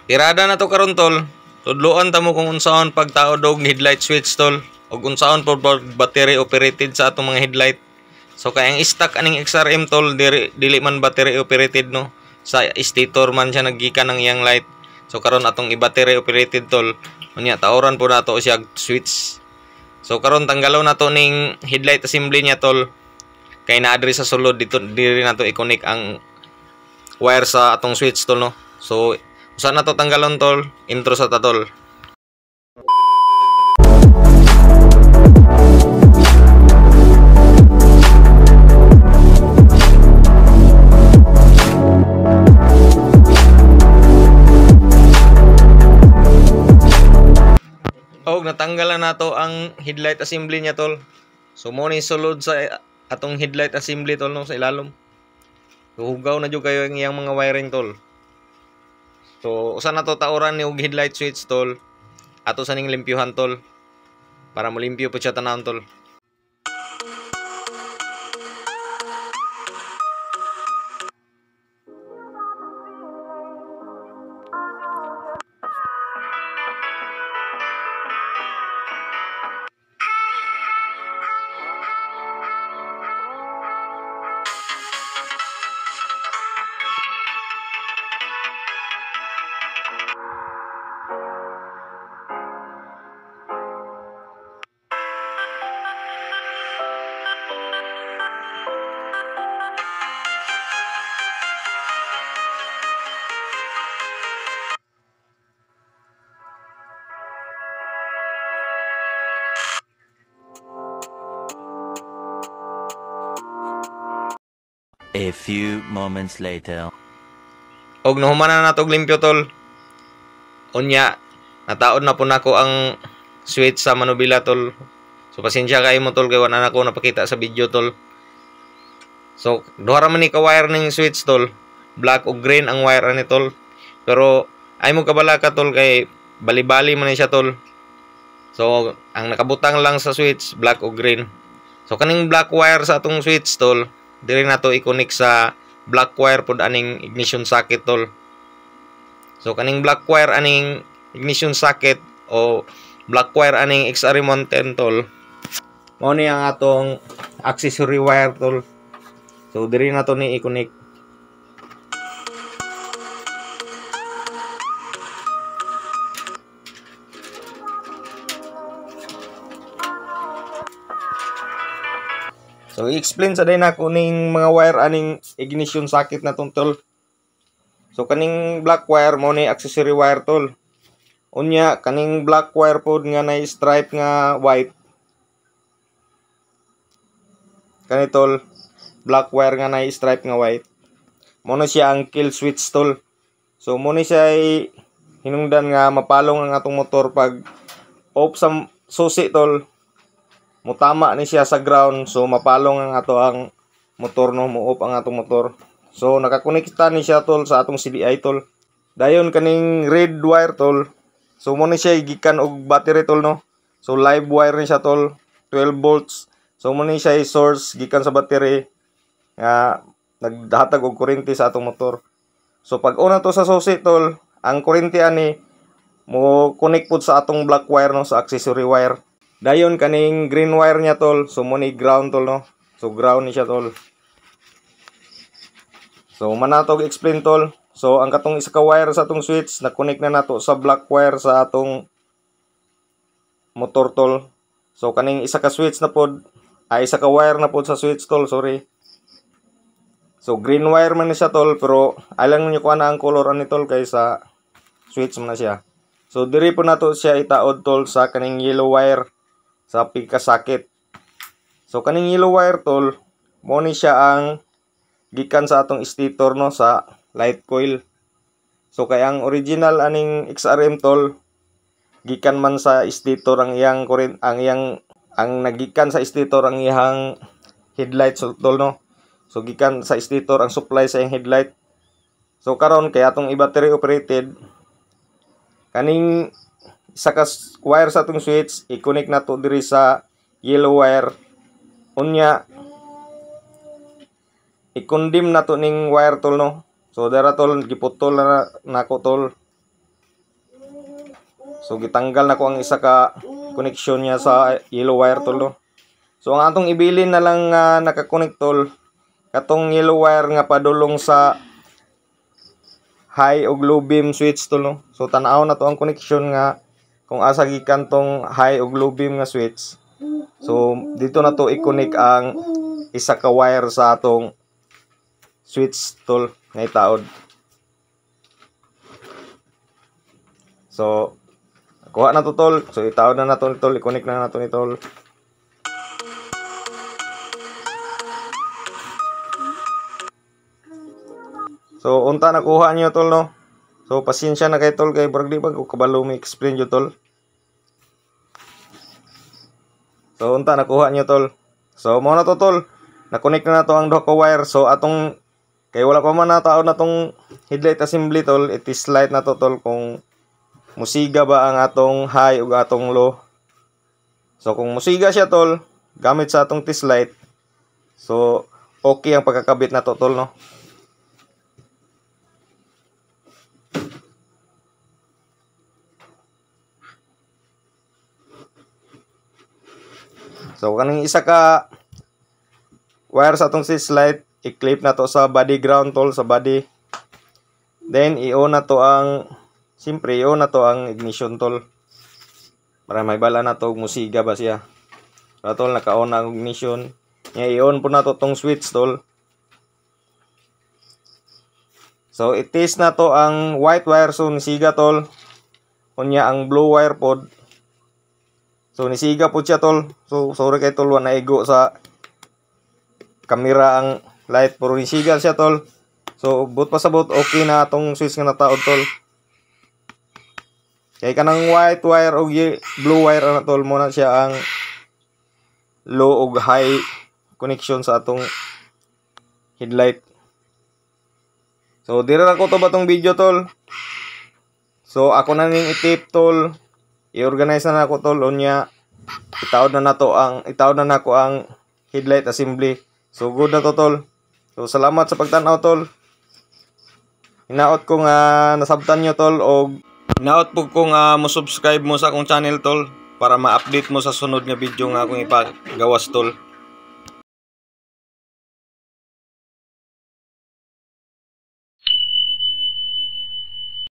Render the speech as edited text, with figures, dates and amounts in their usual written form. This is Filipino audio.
tirada na to karon tol. Tudloan ta mo kung unsaon pagtaod og headlight switch tol, ug unsaon pod battery operated sa atong mga headlight. So kay ang stock aning XRM tol dili man battery operated no. Sa stator man siya naggikan ng iyang light. So karon atong i-battery operated tol. Unya taoran po nato siya switch. So karon tanggalon nato ning headlight assembly niya tol. Kay naa diri sa sulod dito diri nato i-connect ang wire sa atong switch tol no. So usa na to tanggalon tol, intro sa ta tol. Og natanggalan nato ang headlight assembly niya tol. So mo ni sulod sa atong headlight assembly tol no sa ilalom. Hugaw na jud kayo ang iyang mga wiring tol. So usa na to taoran ni og headlight switch tol. Ato sa ning limpyuhan tol. Para molimpyo po siya tanawon tol. A few moments later. Og nahuman na nato og limpyo tol. Unya, nataod na po nako ang switch sa manubila tol. So pasensya kayo mo tol kay wala na ako napakita sa video tol. So duha ra man ni ka wire ning switch tol. Black ug green ang wire ani tol. Pero ay mo kabala ka tol kay bali-bali man ni siya tol. So ang nakabutang lang sa switch black ug green. So kaning black wire sa atong switch tol, diri na to i-connect sa black wire pod aning ignition socket tol. So kaning black wire aning ignition socket o black wire aning XRM110 tol. Mao ni ang atong accessory wire tol. So diri na to ni i-connect. So i-explain sa day na kuning mga wire aning ignition socket na tong tol. So kaning black wire mo ni accessory wire tol. Unya kaning black wire pod nga nay stripe nga white. Kani tol, black wire nga nay stripe nga white. Mo na siya ang kill switch tol. So mo ni siya hinungdan nga mapalong ang atong motor pag off sa susi tol. Mutama ni siya sa ground, so mapalong ang ato ang motor no, muop ang atong motor. So nakakonekta ni siya tol sa atong CDI tol. Dayon kaning red wire tol. So mo ni siya gikan og battery tol no. So live wire ni siya tol, 12 volts. So mo ni siya source gikan sa battery nga nagdahatag og kuryente sa atong motor. So pag una to sa susi tol, ang kuryente ani mo connect pud sa atong black wire no, sa accessory wire. Dayon kaning green wire niya tol, so mo ni ground tol no. So ground ni siya tol. So manatog explain tol. So ang katong isa ka wire sa atong switch na connect na nato sa black wire sa atong motor tol. So kaning isa ka switch na pod, isa ka wire na pod sa switch tol, sorry. So green wire man ni siya tol, pero alang niyo kuha na ang color ani tol kay sa switch man na siya. So diri po nato siya itaod tol sa kaning yellow wire sa pika socket. So kaning yellow wire tol, mo ni siya ang gikan sa atong stator no, sa light coil. So kay ang original aning XRM tol, gikan man sa stator ang iyang current, ang nagikan sa stator ang iyang headlight tol no. So gikan sa stator ang supply sa iyang headlight. So karon kay atong i-battery operated, kaning isa ka wire sa atong switch i-connect nato diri sa yellow wire. Unya i-condim nato ning wire tol no. So dara tol giputol na nako tol. So gitanggal na ko ang isa ka connection niya sa yellow wire tol no. So ang atong ibilin na lang nga naka-connect tol katong yellow wire nga padulong sa high ug low beam switch tol no. So tan-aw na to ang connection nga kung asa gikan tong high ug low beam nga switch. So dito na to i-connect ang isa ka wire sa atong switch tol nga itaod. So kuha na to tol. So itaod na nato tol, i-connect na nato ni tol. So unta nakuha niyo tol no. So pasensya na kay tol kay brag di ba ko kabalo mi explain yo tol. So unta nakuha niyo tol. So mo na to tol. Na-connect na nato ang duha ka wire. So atong kay wala pa man nataod na tong headlight assembly tol, it-test light na to tol kung musiga ba ang atong high ug atong low. So kung musiga siya tol gamit sa atong test light, so okay ang pagkakabit na to tol no. So kaning isa ka wire sa atong test light, i-clip na to sa body ground tol, sa body. Then i-on na to ang siyempre i-on na to ang ignition tol. Para may bala na to musiga ba siya. So tol naka-on na ang ignition. I-on po na to tong switch tol. So i-test na to ang white wire, so nisiga tol. Unya ang blue wire pod. So nisiga po siya tol. So sorry kay tol wala naigo sa camera ang light pero nisiga siya tol. So but pasabot okay na tong switch nga nataod tol. Kay kanang white wire o blue wire na tol mo na siya ang low ug high connection sa atong headlight. So dira ra ko to ba tong video tol. So ako na ning i-tape tol. I-organize na nako tol unya. Itaod na nako ang headlight assembly. So good na to tol. So salamat sa pagtan-aw tol. Hinaot ko nga nasabtan nyo tol og hinaot po ko nga mo subscribe mo sa akong channel tol para ma-update mo sa sunod nga video nga akong ipagawas tol.